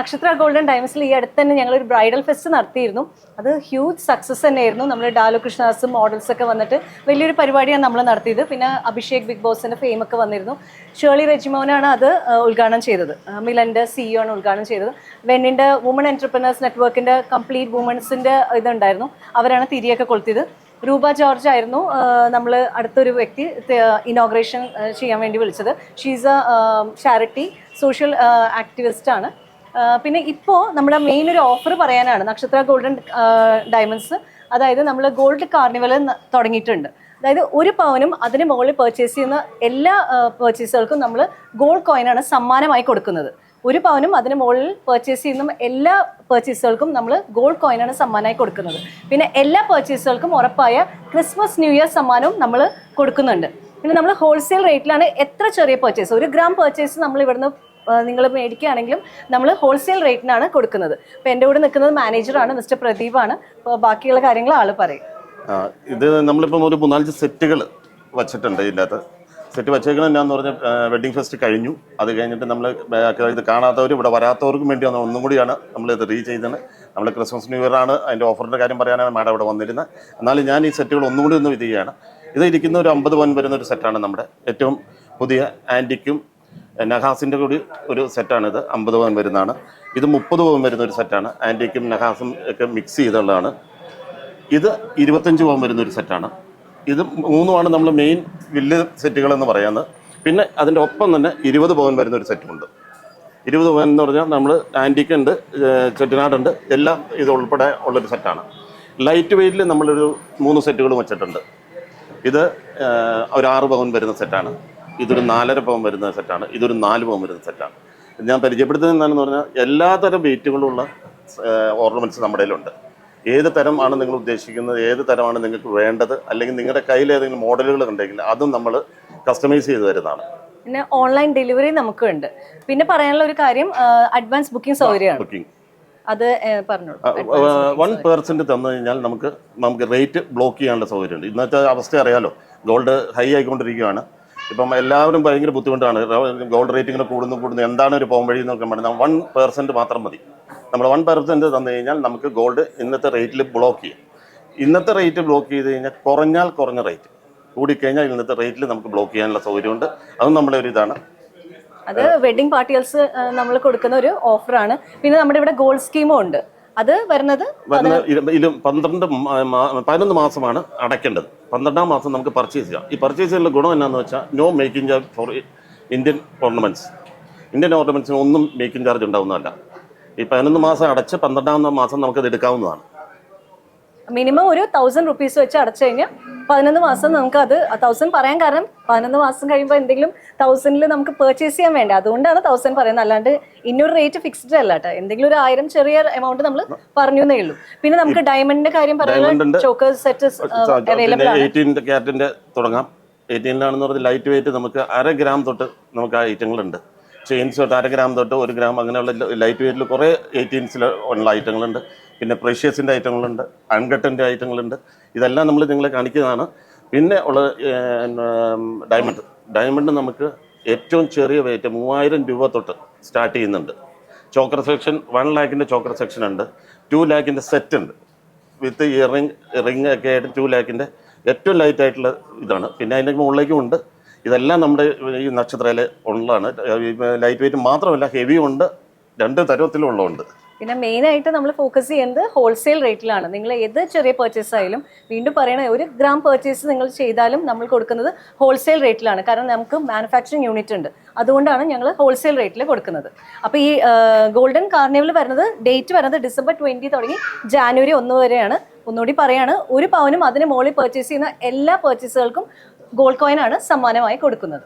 നക്ഷത്ര ഗോൾഡൻ ഡയമണ്ട്സിൽ ഈ അടുത്ത് തന്നെ ഞങ്ങളൊരു ബ്രൈഡൽ ഫെസ്റ്റ് നടത്തിയിരുന്നു. അത് ഹ്യൂജ് സക്സസ് തന്നെയായിരുന്നു. നമ്മൾ ഡാലോ കൃഷ്ണാസും മോഡൽസ് ഒക്കെ വന്നിട്ട് വലിയൊരു പരിപാടിയാണ് നമ്മൾ നടത്തിയത്. പിന്നെ അഭിഷേക് ബിഗ് ബോസിന്റെ ഫെയിം ഒക്കെ വന്നിരുന്നു. ഷേർലി റെജിമോനാണ് അത് ഉദ്ഘാടനം ചെയ്തത്. മിലന്റെ CEO ആണ് ഉദ്ഘാടനം ചെയ്തത്. വെന്നിന്റെ വുമൺ എന്റർപ്രനേഴ്സ് നെറ്റ്വർക്കിന്റെ കംപ്ലീറ്റ് വുമൺസിന്റെ ഇതുണ്ടായിരുന്നു. അവരാണ് തിരിയൊക്കെ കൊളുത്തിയത്. രൂപ ജോർജ് ആയിരുന്നു നമ്മൾ അടുത്തൊരു വ്യക്തി ഇനോഗ്രേഷൻ ചെയ്യാൻ വേണ്ടി വിളിച്ചത്. She's A charity social activist ആണ്. പിന്നെ ഇപ്പോൾ നമ്മുടെ മെയിൻ ഒരു ഓഫർ പറയാനാണ് നക്ഷത്ര ഗോൾഡൻ ഡയമണ്ട്സ്. അതായത് നമ്മൾ ഗോൾഡ് കാർണിവൽ തുടങ്ങിയിട്ടുണ്ട്. അതായത് ഒരു പവനും അതിന് മുകളിൽ പർച്ചേസ് ചെയ്യുന്ന എല്ലാ പർച്ചേസുകൾക്കും നമ്മൾ ഗോൾഡ് കോയിനാണ് സമ്മാനമായി കൊടുക്കുന്നത്. ഒരു പവനും അതിന് മുകളിൽ പർച്ചേസ് ചെയ്യുന്ന എല്ലാ പർച്ചേസുകൾക്കും നമ്മൾ ഗോൾഡ് കോയിനാണ് സമ്മാനമായി കൊടുക്കുന്നത്. പിന്നെ എല്ലാ പർച്ചേസുകൾക്കും ഉറപ്പായ ക്രിസ്മസ് ന്യൂ ഇയർ സമ്മാനവും നമ്മൾ കൊടുക്കുന്നുണ്ട്. പിന്നെ നമ്മൾ ഹോൾസെയിൽ റേറ്റിലാണ് എത്ര ചെറിയ പർച്ചേസ്, 1 ഗ്രാം പർച്ചേസ് നമ്മൾ ഇവിടുന്ന് നിങ്ങൾ മേടിക്കുകയാണെങ്കിലും നമ്മൾ ഹോൾസെയിൽ റേറ്റിനാണ് കൊടുക്കുന്നത്. അപ്പോൾ എൻ്റെ കൂടെ നിൽക്കുന്നത് മാനേജറാണ്, മിസ്റ്റർ പ്രദീപാണ്. അപ്പോൾ ബാക്കിയുള്ള കാര്യങ്ങൾ ആൾ പറയും. ഇത് നമ്മളിപ്പം ഒരു 3-4 സെറ്റുകൾ വച്ചിട്ടുണ്ട്. ഇതിനകത്ത് സെറ്റ് വച്ചേക്കുന്നത് എന്നാന്ന് പറഞ്ഞാൽ വെഡ്ഡിങ് ഫെസ്റ്റ് കഴിഞ്ഞു. അത് കഴിഞ്ഞിട്ട് നമ്മൾ ഇത് കാണാത്തവരും ഇവിടെ വരാത്തവർക്കും വേണ്ടി ഒന്നും കൂടിയാണ് നമ്മളിത് ചെയ്തത്. നമ്മൾ ക്രിസ്മസ് ന്യൂ ഇയർ ആണ് അതിൻ്റെ ഓഫറിൻ്റെ കാര്യം പറയാനാണ് മാഡം ഇവിടെ വന്നിരുന്നത്. എന്നാലും ഞാൻ ഈ സെറ്റുകൾ ഒന്നുകൂടി ഒന്ന് ഇത് ചെയ്യുകയാണ്. ഇത് ഇരിക്കുന്ന ഒരു 50 പവൻ വരുന്ന ഒരു സെറ്റാണ്. നമ്മുടെ ഏറ്റവും പുതിയ ആൻറ്റിക്കും നഹാസിൻ്റെ കൂടി ഒരു സെറ്റാണിത്. 50 പവൻ വരുന്നതാണ്. ഇത് 30 പവൻ വരുന്ന ഒരു സെറ്റാണ്. ആൻറ്റിക്കും നഹാസും ഒക്കെ മിക്സ് ചെയ്തുള്ളതാണ്. ഇത് 25 പവൻ വരുന്ന ഒരു സെറ്റാണ്. ഇത് 3ഉമാണ് നമ്മൾ മെയിൻ വലിയ സെറ്റുകളെന്ന് പറയുന്നത്. പിന്നെ അതിൻ്റെ ഒപ്പം തന്നെ 20 പവൻ വരുന്ന ഒരു സെറ്റുമുണ്ട്. 20 പവൻ എന്ന് പറഞ്ഞാൽ നമ്മൾ ആൻറ്റിക്കുണ്ട്, ചെട്ടിനാടുണ്ട്, എല്ലാം ഇത് ഉൾപ്പെടെ ഉള്ളൊരു സെറ്റാണ്. ലൈറ്റ് വെയ്റ്റിൽ നമ്മളൊരു 3 സെറ്റുകളും വെച്ചിട്ടുണ്ട്. ഇത് ഒരു 6 പവൻ വരുന്ന സെറ്റാണ്. ഇതൊരു 4.5 പവൻ വരുന്ന സെറ്റാണ്. ഇതൊരു 4 പവൻ വരുന്ന സെറ്റാണ്. ഞാൻ പരിചയപ്പെടുത്തുന്നത് എന്താണെന്ന് പറഞ്ഞാൽ എല്ലാതരം വെയ്റ്റുകളുള്ള ഓർണമെൻറ്റ്സ് നമ്മുടെ കയ്യിലുണ്ട്. ഏത് തരമാണ് നിങ്ങൾ ഉദ്ദേശിക്കുന്നത്, ഏത് തരമാണ് നിങ്ങൾക്ക് വേണ്ടത്, അല്ലെങ്കിൽ നിങ്ങളുടെ കയ്യിൽ ഏതെങ്കിലും മോഡലുകൾ ഉണ്ടെങ്കിൽ അതും നമ്മൾ കസ്റ്റമൈസ് ചെയ്ത് തരുന്നതാണ്. പിന്നെ ഓൺലൈൻ ഡെലിവറി നമുക്കുണ്ട്. പിന്നെ പറയാനുള്ള ഒരു കാര്യം, അഡ്വാൻസ് ബുക്കിംഗ് സൗകര്യമാണ്. ബുക്കിംഗ് അത് പറഞ്ഞോളൂ. 1% തന്നു കഴിഞ്ഞാൽ നമുക്ക് റേറ്റ് ബ്ലോക്ക് ചെയ്യാനുള്ള സൗകര്യമുണ്ട്. ഇന്നത്തെ അവസ്ഥ അറിയാലോ, ഗോൾഡ് ഹൈ ആയിക്കൊണ്ടിരിക്കുകയാണ്. ഇപ്പം എല്ലാവരും ഭയങ്കര ബുദ്ധിമുട്ടാണ്. ഗോൾഡ് റേറ്റ് ഇങ്ങനെ കൂടുന്നു. എന്താണ് ഒരു പോം വഴി എന്നൊക്കെ പറഞ്ഞാൽ 1% മാത്രം മതി. നമ്മൾ 1% തന്നു കഴിഞ്ഞാൽ നമുക്ക് ഗോൾഡ് ഇന്നത്തെ റേറ്റിൽ ബ്ലോക്ക് ചെയ്യും. ഇന്നത്തെ റേറ്റ് ബ്ലോക്ക് ചെയ്ത് കഴിഞ്ഞാൽ കുറഞ്ഞ റേറ്റ്, കൂടിക്കഴിഞ്ഞാൽ ഇന്നത്തെ റേറ്റിൽ നമുക്ക് ബ്ലോക്ക് ചെയ്യാനുള്ള സൗകര്യമുണ്ട്. അതും നമ്മുടെ ഒരു ഇതാണ്. അത് വെഡിങ് പാർട്ടികൾസ് നമ്മൾ കൊടുക്കുന്ന ഒരു ഓഫറാണ്. പിന്നെ നമ്മുടെ ഇവിടെ ഗോൾഡ് സ്കീമും ഉണ്ട്. അത് വരുന്നത് 11 മാസമാണ് അടയ്ക്കേണ്ടത്. 12ാം മാസം നമുക്ക് പർച്ചേസ് ചെയ്യാം. ഈ പർച്ചേസ് ചെയ്യുന്ന ഗുണം എന്നാന്ന് വെച്ചാൽ no making charge for Indian ornaments. Indian ഓർണമെന്റ്സിന് ഒന്നും മേക്കിംഗ് ചാർജ് ഉണ്ടാവുന്നതല്ല. ഈ 11 മാസം അടച്ച് 12ാം മാസം നമുക്കത് എടുക്കാവുന്നതാണ്. മിനിമം ഒരു 1000 റുപ്പീസ് വെച്ച് അടച്ചു കഴിഞ്ഞാൽ 11 മാസം നമുക്ക് അത് 1000 പറയാൻ കാരണം 11 മാസം കഴിയുമ്പോൾ എന്തെങ്കിലും 1000ൽ നമുക്ക് പർച്ചേസ് ചെയ്യാൻ വേണ്ട. അതുകൊണ്ടാണ് 1000 പറയുന്നത്. അല്ലാണ്ട് ഇന്നൊരു റേറ്റ് ഫിക്സ്ഡ് അല്ല കേട്ടോ. എന്തെങ്കിലും ഒരു 1000 ചെറിയ എമൗണ്ട് നമ്മൾ പറഞ്ഞു എന്നേ ഉള്ളൂ. പിന്നെ നമുക്ക് ഡയമണ്ടിന്റെ കാര്യം പറയുന്നത് ചോക്കേഴ്സ് സെറ്റ് അവൈലബിൾ ആണ്. 18 ക്യാരറ്റിന്റെ തുടങ്ങാം. 18ലാണെന്ന് പറഞ്ഞാൽ ലൈറ്റ് വെയിറ്റ് നമുക്ക് 1/2 ഗ്രാം തൊട്ട് നമുക്ക് ആ ഐറ്റങ്ങളുണ്ട്. ചെയിൻസ് തൊട്ട് 1/2 ഗ്രാം തൊട്ട് 1 ഗ്രാം അങ്ങനെയുള്ള ലൈറ്റ് വെയിറ്റിൽ കുറേ 18സിൽ ഉള്ള ഐറ്റങ്ങളുണ്ട്. പിന്നെ പ്രഷ്യസിൻ്റെ ഐറ്റങ്ങളുണ്ട്, അൺകട്ടിൻ്റെ ഐറ്റങ്ങളുണ്ട്. ഇതെല്ലാം നമ്മൾ നിങ്ങളെ കാണിക്കുന്നതാണ്. പിന്നെ ഉള്ള ഡയമണ്ട് നമുക്ക് ഏറ്റവും ചെറിയ വെയിറ്റ് 3000 രൂപ തൊട്ട് സ്റ്റാർട്ട് ചെയ്യുന്നുണ്ട്. ചോക്കർ സെക്ഷൻ 1 ലാഖിൻ്റെ ചോക്കർ സെക്ഷൻ ഉണ്ട്. 2 ലാഖിൻ്റെ സെറ്റ് ഉണ്ട്. വിത്ത് റിങ് ഒക്കെ ആയിട്ട് 2 ലാഖിൻ്റെ ഏറ്റവും ലൈറ്റ് ആയിട്ടുള്ള ഇതാണ്. പിന്നെ അതിൻ്റെ മുകളിലേക്കും ഉണ്ട്. ഇതെല്ലാം നമ്മുടെ ഈ നക്ഷത്രയിൽ ഉള്ളതാണ്. ലൈറ്റ് വെയിറ്റ് മാത്രമല്ല, ഹെവിയും ഉണ്ട്, 2 തരത്തിലുള്ളതുണ്ട്. പിന്നെ മെയിനായിട്ട് നമ്മൾ ഫോക്കസ് ചെയ്യുന്നത് ഹോൾസെയിൽ റേറ്റിലാണ്. നിങ്ങൾ ഏത് ചെറിയ പർച്ചേസ് ആയാലും, വീണ്ടും പറയണ 1 ഗ്രാം പർച്ചേസ് നിങ്ങൾ ചെയ്താലും നമ്മൾ കൊടുക്കുന്നത് ഹോൾസെയിൽ റേറ്റിലാണ്. കാരണം നമുക്ക് മാനുഫാക്ചറിങ് യൂണിറ്റ് ഉണ്ട്. അതുകൊണ്ടാണ് ഞങ്ങൾ ഹോൾസെയിൽ റേറ്റിൽ കൊടുക്കുന്നത്. അപ്പോൾ ഈ ഗോൾഡൻ കാർണിവൽ വരുന്നത് ഡേറ്റ് വരുന്നത് December 20 തുടങ്ങി January 1 വരെയാണ്. ഒന്നുകൂടി പറയാണ്, 1 പവനും അതിന് മുകളിൽ പർച്ചേസ് ചെയ്യുന്ന എല്ലാ പർച്ചേസുകൾക്കും ഗോൾഡ് കോയിനാണ് സമ്മാനമായി കൊടുക്കുന്നത്.